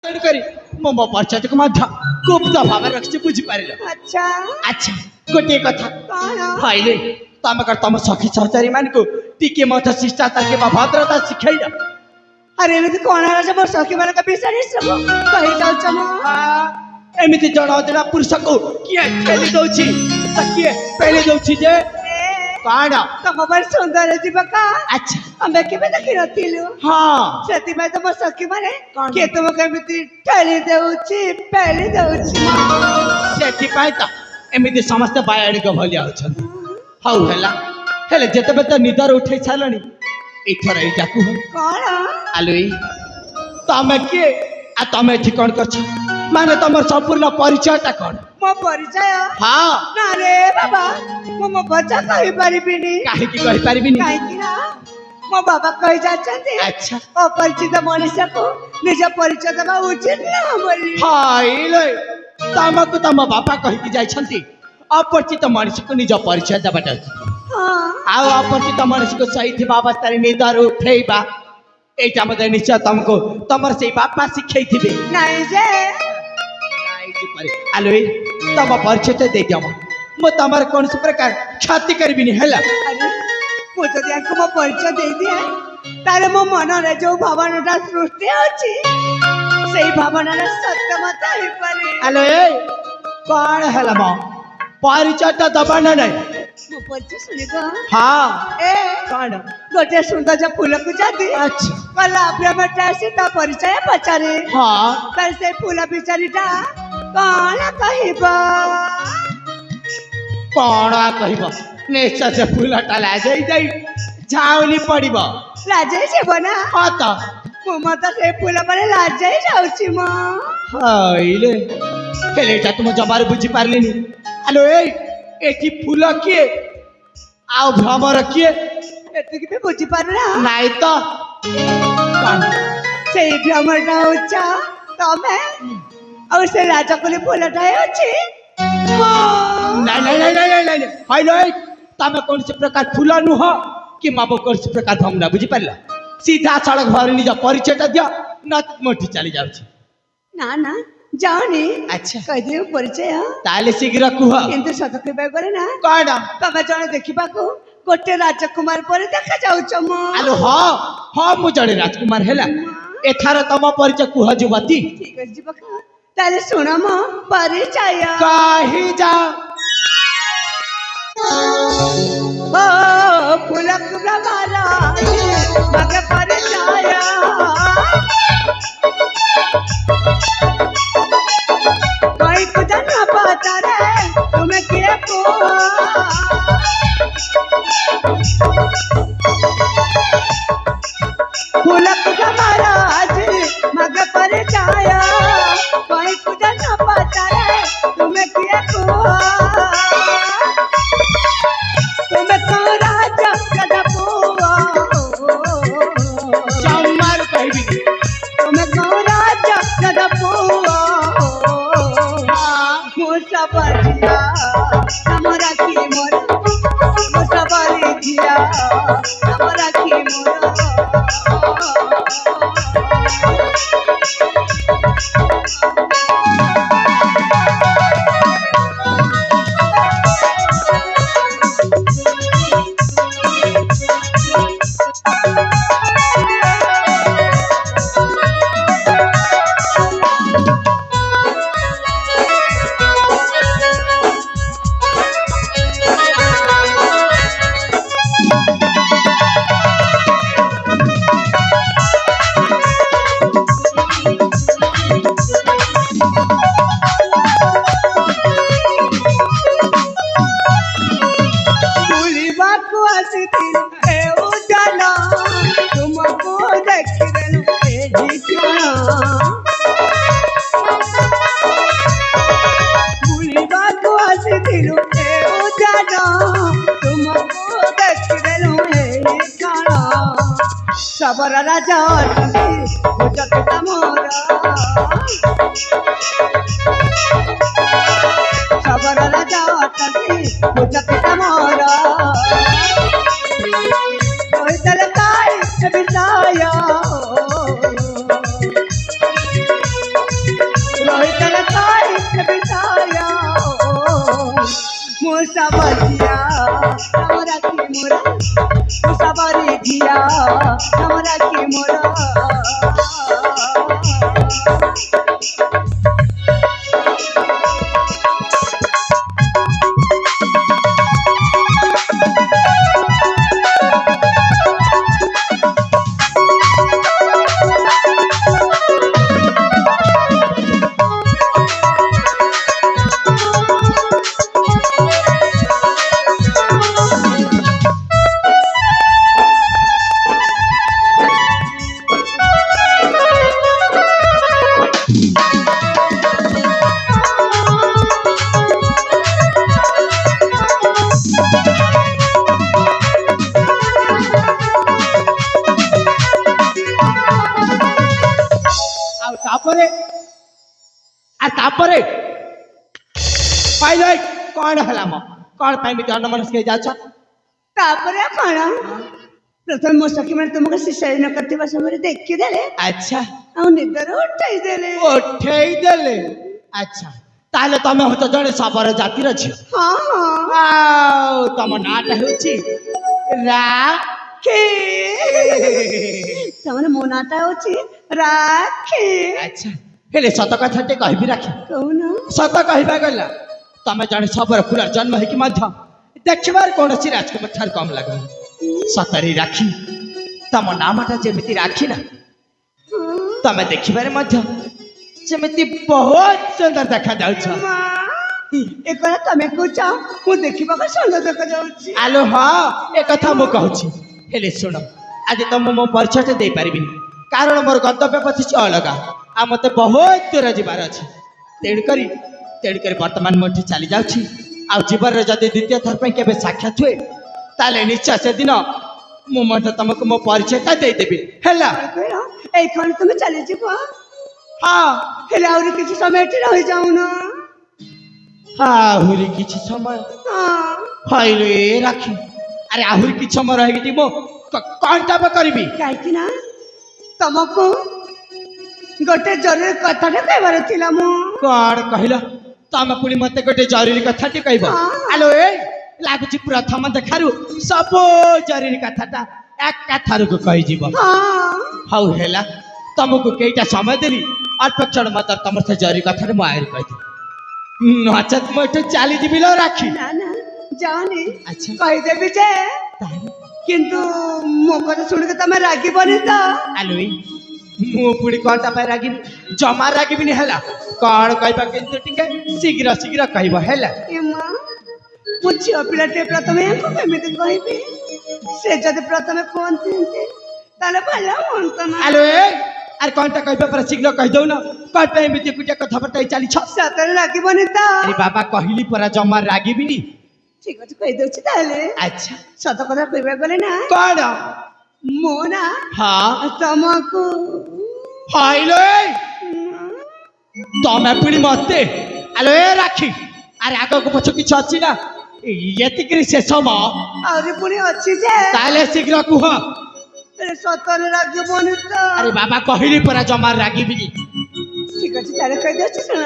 तेणु करी मो परिचय को गुप्त भाव रखी बुझीपार। अच्छा अच्छा गोटे कथा कौन हईले तुम तुम सखी सहचारी मान को टिके मत शिष्टाचार के भद्रता शिखेल। अरे एमती कौन है मो सखी मान विषय सब कही जाऊच मो एमती जन अजणा पुरुष को किए ठेली दौची किए पेली दौची जे कौन तुम पर सुंदर जीवका अच्छा हमें केवे देखी नथिलु हाँ से तुम सखी माने किए तुम केमिति ठेली देउची पेली देउची से तो एमती समस्त बायाड़ी भलिया होछन हाउ हैला हेले जेतेबे तो निदर उठे छालनी एथर एटा कु कौन आलुई तमे के आ तमे एठी कोन करछ माने तमर संपूर्ण परिचयटा कोन मो परिचय हां ना रे बाबा मो परिचय कहि परिबिनी काहे की कहि परिबिनी काहे की ना मो बाबा कहि जाचंती अच्छा अपरिचित मनुष्य को निज परिचय देवा उचित ना बोली हाइले तमको तम बापा कहि की जाय छंती अपरिचित मनुष्य को निज परिचय देबाटा हां आ अपरिचित मनुष्य को सही थी अवस्था निदर उठेबा एटा मते निश्चय तुमको तमर से बापा सिखै थिबे नहीं जे आलोई तम परिचय तो दे दिया मो तमर कौन से प्रकार क्षति करबिनी हैला अरे मो जदि आको मो परिचय दे दिए तारे मो मन रे जो भावनाटा सृष्टि होची सेही भावनाटा सत्य मत होई पारे आलो ए कौन हैला मो परिचय तो दबा ना नहीं मो परिचय सुनिबो हाँ ए कौन गोटे सुंदर जो फूल को जाती अच्छा कला प्रेमटा से ता परिचय पचारे हाँ तार से फूल बिचारीटा कौन कहबा कौन कहब निश्चय से फूलटा लाजै जाई झाउली पड़ब लाजै जेबो ना हाँ तो मो मत से फूल माने लाजै जाउची म हाइले हेले एटा तुम जमार बुझी पारलिनी आलो ए एठी फूल किए आउ भ्रमर किए एतिक भी बुझी पारु ना नहीं तो सेही भ्रमरटा होचा तमे और से राजकली फूलटा होची नहीं नहीं नहीं नहीं नहीं हाय नहीं तमे कौन से प्रकार फूल नुह कि माबो कौन से प्रकार हमरा बुझी पारला सीधा सड़क भर निज परिचयटा दियो न मोठी चली जाउची ना ना जाओनी अच्छा कह दियो परिचय ताले शीघ्र कुह किंतु सत कहबा करे ना कौन तमे जने देखिबाको गोटे राजकुमार पर देखा जाउछ म आलो हाँ हाँ मु जड़े राजकुमार हेला एथार तम परिचय कुह जुवती ठीक अछि बका ताले सुन म परिचय कही जा ओ फुलक ब्रह्माला मगे परिचय कोई कुछ न पता रे तुम्हें किए को फुलक ब्रह्माला मगे परिचय कोई कुछ न पता रे तुम्हें किए को तुम्हें को राजा कदा पुआ चम्मार कहबी तुम्हें को राजा कदा पुआ मुसा बजिया हमरा की मोर मुसा बजिया हमरा की मोर सबर राजा जगता मोर सबर राजा जगता मोर तल काय बिताया সাবারিয়া আমরা কি মোরা সাবারি দিয়া আমরা কি মোরা ଆଉ ତାପରେ ପାଇଲ କଣ ହେଲା ମ କଣ ପାଇଁ ଏମିତି ଅନ୍ୟମନସ୍କ ହେଇଯାଉଛ ତାପରେ କଣ ପ୍ରଥମେ ମୋ ସଖୀ ମାନେ ତୁମକୁ ଶିଶୟନ କରିଥିବା ସମୟରେ ଦେଖିଦେଲେ ଆଚ୍ଛା ଆଉ ନିଦରୁ ଉଠେଇ ଦେଲେ ଉଠେଇ ଦେଲେ ଆଚ୍ଛା ତାହେଲେ ତମେ ହଉଛ ଜଣେ ଶବର ଜାତିର ଝିଅ ହଁ ହଁ ଆଉ ତମ ନାଁଟା ହେଉଛି ରାକ୍ଷୀ ତାମାନେ ମୋ ନାଁଟା ହଉଛି ରାକ୍ଷୀ ଆଚ୍ଛା ହେଲେ ସତ କଥାଟେ କହିବି ରାକ୍ଷୀ କହୁନ ସତ କହିବା ଗଲା ତମେ ଜଣେ ଶବର ପୁରା ଜନ୍ମ ହେଇକି ମଧ୍ୟ ଦେଖିବାର କୌଣସି ରାଜକୁମାର ଠାରୁ କମ୍ ଲାଗୁନି ସତରେ ରାକ୍ଷୀ ତମ ନାମଟା ଯେମିତି ରାକ୍ଷୀ ନା ତମେ ଦେଖିବାରେ ମଧ୍ୟ ଯେମିତି ବହୁତ ସୁନ୍ଦର ଦେଖାଯାଉଛ ମା ଏ କଥା ତମେ କହୁଛ ମୁଁ ଦେଖିବାକୁ ସୁନ୍ଦର ଦେଖାଯାଉଛି ଆଲୋ ହଁ ଏ କଥା ମୁଁ କହୁଛି ହେଲେ ଶୁଣ ଆଜି ତମ ମୋ ପରିଚୟଟା ଦେଇପାରିବିନି କାରଣ ମୋର ଗନ୍ତବ୍ୟ ପଛିଛି ଅଲଗା ଆଉ ମତେ ବହୁତ ଦୂର ଯିବାର ଅଛି ତେଣୁକରି ବର୍ତ୍ତମାନ ମୁଁ ଏଠି ଚାଲି ଯାଉଛି ଆଉ ଜୀବନରେ ଯଦି ଦ୍ୱିତୀୟ ଥର ପାଇଁ କେବେ ସାକ୍ଷାତ ହୁଏ ତାହେଲେ ନିଶ୍ଚୟ ସେଦିନ ମୁଁ ମଧ୍ୟ ତମକୁ ମୋ ପରିଚୟଟା ଦେଇଦେବି ହେଲା କହିଲ ଏଇ ଖଣ୍ଡ ତୁମେ ଚାଲିଯିବ ହଁ ହେଲେ ଆହୁରି କିଛି ସମୟ ଏଠି ରହିଯାଉନ ଆହୁରି କିଛି ସମୟ ହଁ ହଇଲୋ ଏ ରାକ୍ଷୀ ଆରେ ଆହୁରି କିଛି ସମୟ ରହିକି ଯିବ କଣଟା କରିବି କାହିଁକି ନା ତମକୁ ଗୋଟେ ଜରୁରୀ କଥାଟେ କହିବାର ଥିଲା ମୁଁ କଣ କହିଲ ତମେ ପୁଣି ମତେ ଗୋଟେ ଜରୁରୀ କଥାଟି କହିବ ହଁ। ଆଲୋ ଏ ଲାଗୁଛି ପ୍ରଥମ ଦେଖାରୁ ସବୁ ଜରୁରୀ କଥାଟା ଏକା ଥରକୁ କହିଯିବ ହଁ ହଉ ହେଲା ତମକୁ କେଇଟା ସମୟ ଦେଲି ଅଳ୍ପ କ୍ଷଣ ମତେ ତମ ସେ ଜରୁରୀ କଥାରେ ମୁଁ ଆହୁରି କହିଦେବି ନଚେତ ମୁଁ ଏଠୁ ଚାଲିଯିବି ଲୋ ରାକ୍ଷୀ ନା ନା ଯାଅନି ଆଚ୍ଛା। କହିଦେବି ଯେ ତାହେଲେ କିନ୍ତୁ ମୋ କଥା ଶୁଣିକି ତମେ ରାଗିବନି ତ ଆଲୋ ମୁଁ ପୁଣି କଣଟା ପାଇଁ ରାଗିବି ଜମା ରାଗିବିନି ହେଲା କଣ କହିବା କିନ୍ତୁ ଟିକେ ଶୀଘ୍ର ଶୀଘ୍ର କହିବ ହେଲା ଏ ମା ମୁଁ ଝିଅ ପିଲାଟେ ପ୍ରଥମେ ୟାଙ୍କୁ କେମିତି କହିବି ସେ ଯଦି ପ୍ରଥମେ କୁହନ୍ତି ତାହେଲେ ଭଲ ହୁଅନ୍ତା ନା ଆଲୋ ଆରେ କଣଟା କହିବା ପରେ ଶୀଘ୍ର କହିଦଉନ କଣ ପାଇଁ ଏମିତି ଗୋଟିଏ କଥାବାର୍ତ୍ତା ହେଇ ଚାଲିଛ ସତରେ ରାଗିବନି ତ ଆରେ ବାବା କହିଲି ପରା ଜମା ରାଗିବିନି ଠିକ ଅଛି କହିଦଉଛି ତାହେଲେ ଆଚ୍ଛା ସତ କଥା କହିବାକୁ ଗଲେ ନା କଣ ମୋ ନା ହଁ ତମକୁ ହଇଲୋ ତମେ ପୁଣି ମତେ ଆଲୋ ଏ ରାକ୍ଷୀ ଆରେ ଆଗକୁ ପଛ କିଛି ଅଛି ନା ଏତିକିରି ଶେଷ ମ ଆହୁରି ପୁଣି ଅଛି ଯେ ତାହେଲେ ଶୀଘ୍ର କୁହ ହେଲେ ସତରେ ରାଗିବନି ତ ଆରେ ବାବା କହିଲି ପରା ଜମା ରାଗିବିନି ଠିକ ଅଛି ତାହେଲେ କହିଦଉଛି ଶୁଣ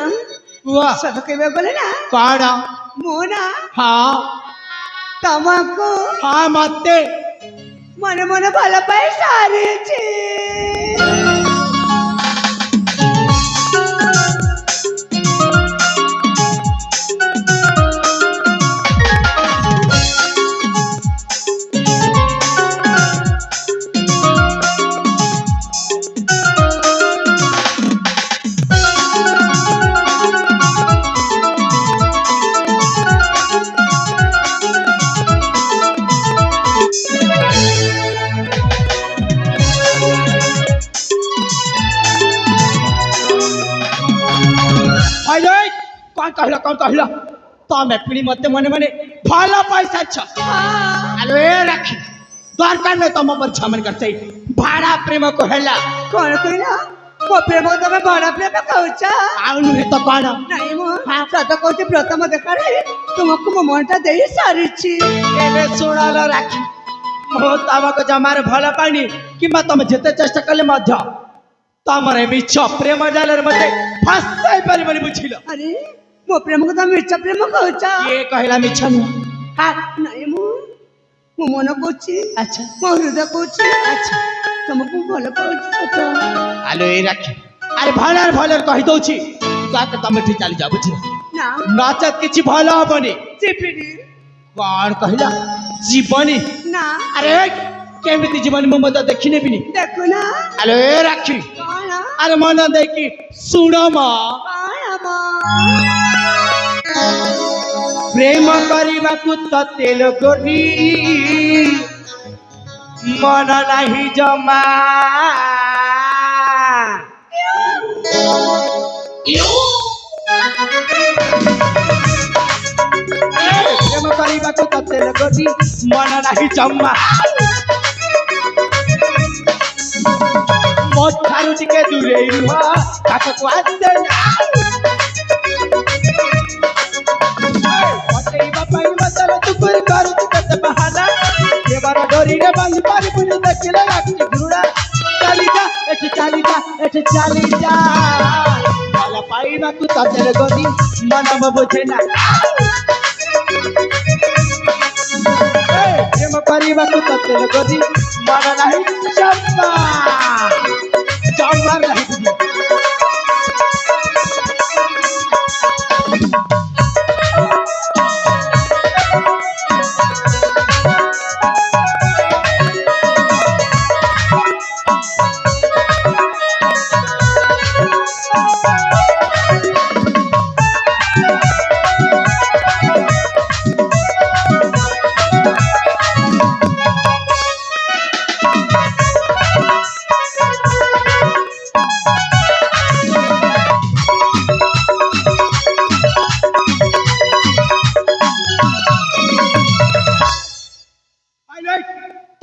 କୁହ ସତ କହିବାକୁ ଗଲେ ନା କଣ ମୋ ନା ହଁ ତମକୁ ହଁ ମତେ ମନେ ମନେ ଭଲ ପାଇ ସାରିଛି ହଇଲୋ କଣ କହିଲ ତମେ ପୁଣି ମତେ ମନେ ମନେ ଭଲ ପାଇସାରିଛ ଆଲୋ ଏ ରାକ୍ଷୀ ଦରକାର ନୁହେଁ ତମ ପରି ଛଅ ମାନଙ୍କର ସେଇ ଭାଡ଼ା ପ୍ରେମକୁ ହେଲା କଣ କହିଲ ମୋ ପ୍ରେମ ତମେ ବଡ ପ୍ରେମ କହୁଛ ଆଉ ନୁହେଁ ତ କଣ ନାଇଁ ମୁଁ ସତ କହୁଛି ପ୍ରଥମ ଦେଖାରେ ତୁମକୁ ମୋ ମନଟା ଦେଇ ସାରିଛି ଏବେ ଶୁଣଲ ରାକ୍ଷୀ ମୁଁ ତମକୁ ଜମାରେ ଭଲ ପାଇନି କିମ୍ବା ତମେ ଯେତେ ଚେଷ୍ଟା କଲେ ମଧ୍ୟ ତମର ଏ ମିଛ ପ୍ରେମ ଜାଲରେ ମତେ ଫସାଇ ପାରିବନି ବୁଝିଲ ଆରେ ମୋ ପ୍ରେମକୁ ତମେ ମିଛ ପ୍ରେମ କହୁଛ କିଏ କହିଲା ମିଛ ନୁହଁ? ନାଇଁ ମୋ ମନ କହୁଛି ଆଚ୍ଛା ମୋ ହୃଦୟ କହୁଛି ଆଚ୍ଛା ତମକୁ ଭଲ ପାଉଛି ସତ ଆଲୋ ଏ ରାକ୍ଷୀ ଆରେ ଭଲରେ କହି ଦଉଛି ତାକେ ତମେ ଠିକ ଚାଲି ଯାଅ ବୁଝିଲ ନା ନଚେତ କିଛି ଭଲ ହବନି। ଚିପିଡ଼ି କଣ କହିଲା ଜୀବନି? ନା ଆରେ କେମିତି ଜୀବନି ମୁଁ ମଧ୍ୟ ଦେଖି ନେବିନି। ଦେଖୁନା ଆଲୋ ଏ ରାକ୍ଷୀ କଣ ଆରେ ମନ ଦେଇକି ଶୁଣ ମ କଣ ପ୍ରେମ କରିବାକୁ ତତେ ଲୋକଟି ମନ ନାହିଁ ଜମା ପ୍ରେମ କରିବାକୁ ତତେ ଲୋକଟି ମନ ନାହିଁ ଜମା ମୋ ଠାରୁ ଟିକେ ଦୂରେଇ ରୁହ ପାଖକୁ ଆସେ ନା ପଟେଇବା ପାଇଁ ମତଲ ତୁକୁରି କରୁଛୁ କେତେ ବାହାନା ଦେବାର ଡୋରିରେ ବାନ୍ଧି ପାରିବୁନି ଦେଖିଲେ ଲାଗୁଛି ଘୃଣା ଚାଲିଯା ଏଠି ଚାଲିଯା ଏଠି ଚାଲିଯା ଭଲ ପାଇବାକୁ ତତେ ଗଲି ମନ ବୁଝେ ନା ପ୍ରେମ କରିବାକୁ ତତେ ଗଲି ମନ ନାହିଁ ଜମା ଜମା ନାହିଁ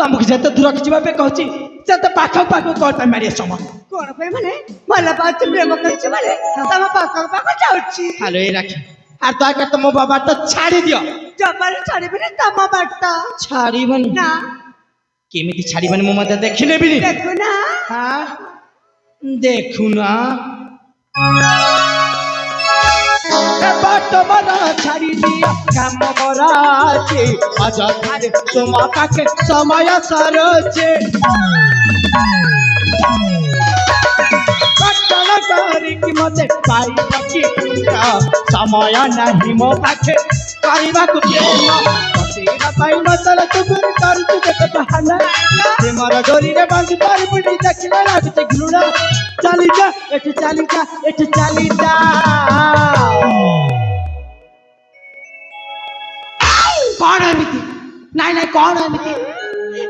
ତମକୁ ଯେତେ ଦୂରକୁ ଯିବା ପାଇଁ କହୁଛି ସେତେ ପାଖ କଣ ପାଇଁ ମାରି ଆସ କଣ ପାଇଁ ମାନେ ଭଲ ପାଉଛି ପ୍ରେମ କରିଛି ମାନେ ତମ ପାଖ ଯାଉଛି ହ୍ୟାଲୋ ଏ ରାକ୍ଷୀ আর দয়া তো ମୋ ବାବାଟା ଛାଡ଼ି ଦିଅ ଜମାରୁ ଛାଡ଼ିବିନି ତମ ବାଟ ଛାଡ଼ିବନି ନା କେମିତି ଛାଡ଼ିବନି ମୁଁ ମଧ୍ୟ ଦେଖି ନେବିନି ଦେଖୁନା ଦେଖୁନା ବାଟ ମନ ଛାଡ଼ି ଦିଅ କାମ ମୋର ଅଛି ଅଯଥାରେ ତୁମ ପାଖେ ସମୟ ସରୁଛି କଟଳ କରିକି ମତେ ପାଇବ କି ସମୟ ନାହିଁ ମୋ ପାଖେ କରିବାକୁ ପ୍ରେମ ବସିବା ପାଇଁ ମତଲ ତୁକୁରି କରୁଛୁ କେତେ ବାହାନା ପ୍ରେମର ଡୋରିରେ ବାନ୍ଧି ପାରିବୁନି ଦେଖିଲେ ଲାଗୁଛି ଘୃଣା ଚାଲିଯା ଏଠି ଚାଲିଯା ଏଠି ଚାଲିଯା କଣ ଏମିତି ନାଇଁ ନାଇଁ କଣ ଏମିତି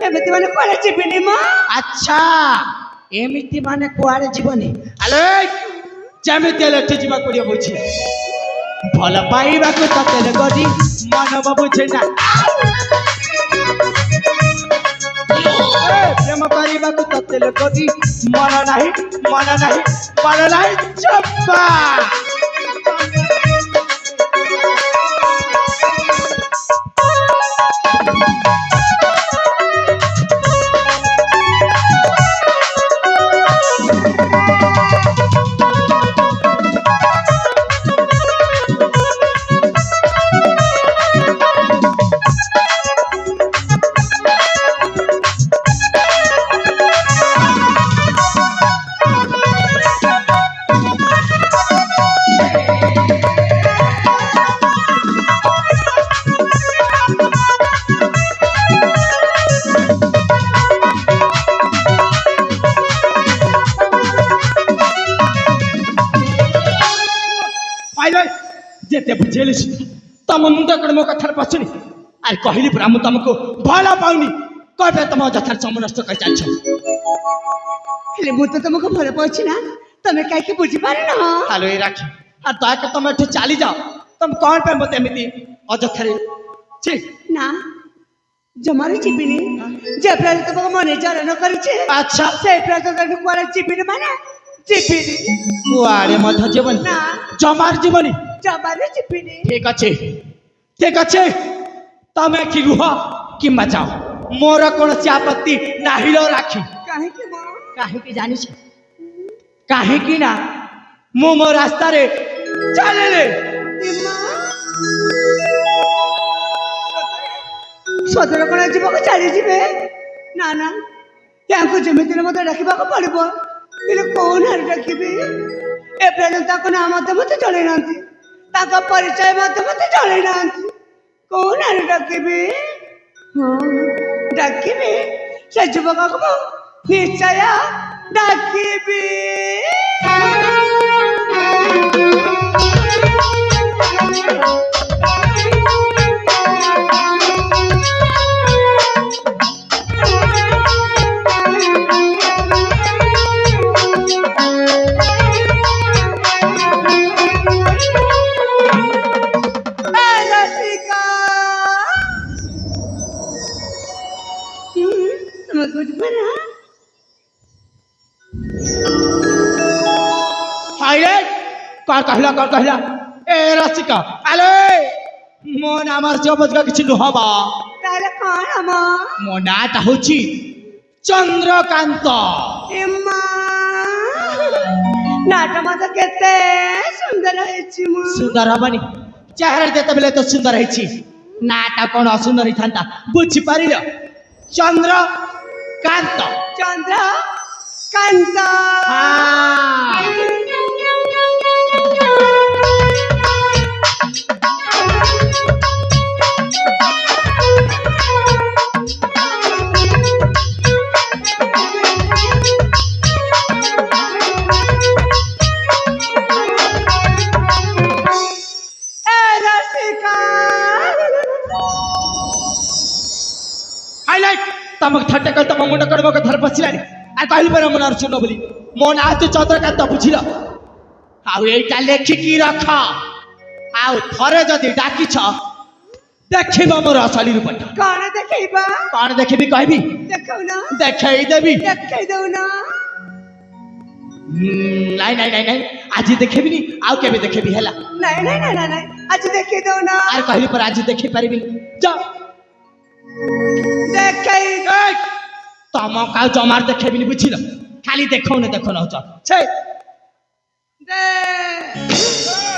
ଏମିତି ମାନେ କୁଆଡ଼େ ଯିବିନି ମ ଆଚ୍ଛା ଏମିତି ମାନେ କୁଆଡେ ଯିବନି ଆଲୋ ଯେମିତି ହେଲେ ଏଠି ଯିବାକୁ ପଡିବ ବୁଝି ଭଲ ପାଇବାକୁ ତତେ ଗଲି ମନ ବୁଝେ ନା ପ୍ରେମ କରିବାକୁ ତତେ ଗଲି ମନ ନାହିଁ ଚମ୍ପା যেতে বুঝেলি তম মুন্ড করে মো কথার পশুনি আর কহিলি পুরা মু তোমাকে ভালো পাউনি কবে তম যথার সমনষ্ট করে চালছ ହେଲେ ମୁଁ ତ ତମକୁ ଭଲ ପାଉଛି ନା ତମେ କାହିଁକି ବୁଝିପାରୁନ হ্যালো এই রাখি আর দয়াকে তুমি এଠି চালি যাও তুমি কଣ ପାଇଁ মতে এମିତି অযথারে ছি ନା ଜମାରୁ ଯିବିନି ଯେ ପ୍ରାୟ ତମକୁ ମନେ ଚାଳନ କରିଛି আচ্ছা ସେ ପ୍ରାୟ ତମକୁ କୁଆଡ଼େ ଯିବିନି ମାନେ ଯିବିନି কুয়াড়ে মধ্য জীবনী ନା জমার জীবনী ଜମାରୁ ଯିବିନି ঠিক আছে তুমি কি রুহ কিংবা যাও মোর কোনসি আপত্তি নাহিল রাখি କାହିଁକି ମ কাহিকি জানিস কাহিকি না মু মো রাস্তারে চালিলে ଏମା ସଦର କଣ ଯିବାକୁ ଚାଲିଯିବେ ନା ନା ତାଙ୍କୁ ଯେମିତି ହେଲେ ମତେ ଡାକିବାକୁ ପଡିବ ହେଲେ କୋଉ ନାଁରେ ଡାକିବି ଏପର୍ଯ୍ୟନ୍ତ ତାଙ୍କ ନାଁ ମତେ ଜଣେଇ ନାହାନ୍ତି ତାଙ୍କ ପରିଚୟ ମତେ ଜଣେଇ ନାହାନ୍ତି କୋଉ ନାଁରେ ଡାକିବି ହଁ ଡାକିବି ସେ ଯୁବକକୁ ମୁଁ ନିଶ୍ଚୟ ଡାକିବି हाय कौन कहला ए रसिका आले मो नाम जबजगा किछि नुहबा ତାହେଲେ କଣ ଆମ मो नाटा होछि चंद्रकांत ଏମା ନାଟ ମତେ କେତେ ସୁନ୍ଦର ହେଇଛି ମୁଁ सुंदर हबनी चेहरा देते बेले तो सुंदर ହେଇछि नाटा कोन असुंदर हिथांता बुझि पारिल चंद्रकांत ଚନ୍ଦ୍ର କାନ୍ତ हां हाईलाइट तमक ठट्टा कर तम मुंड करबो के धर पछिलानी आ कहली पर मन अर्जुन बोली मोन आ तू चंद्रकांत बुझिल आउ एटा लेखि की रख आउ थरे जदी डाकी छ देखिबो मोर असली रूपटा କଣ ଦେଖେଇବା कोन देखिबी कहबी ଦେଖାଉନା देखै देबी ଦେଖେଇ ଦଉନା ନାଇଁ ନାଇଁ ନାଇଁ ନାଇଁ ଆଜି ଦେଖିବିନି ଆଉ କେବେ ଦେଖିବି ହେଲା ନାଇଁ ନାଇଁ ନାଇଁ ନାଇଁ ଆଜି ଦେଖେଇ ଦଉନା ଆର କହିଲି पर ଆଜି ଦେଖିପାରିବିନି ଯା ଦେଖେଇ এই ତମ କାଉ ଜମାର ଦେଖେବିନି ବୁଝିଲ ଖାଲି ଦେଖଉନ ଛେ ଦେ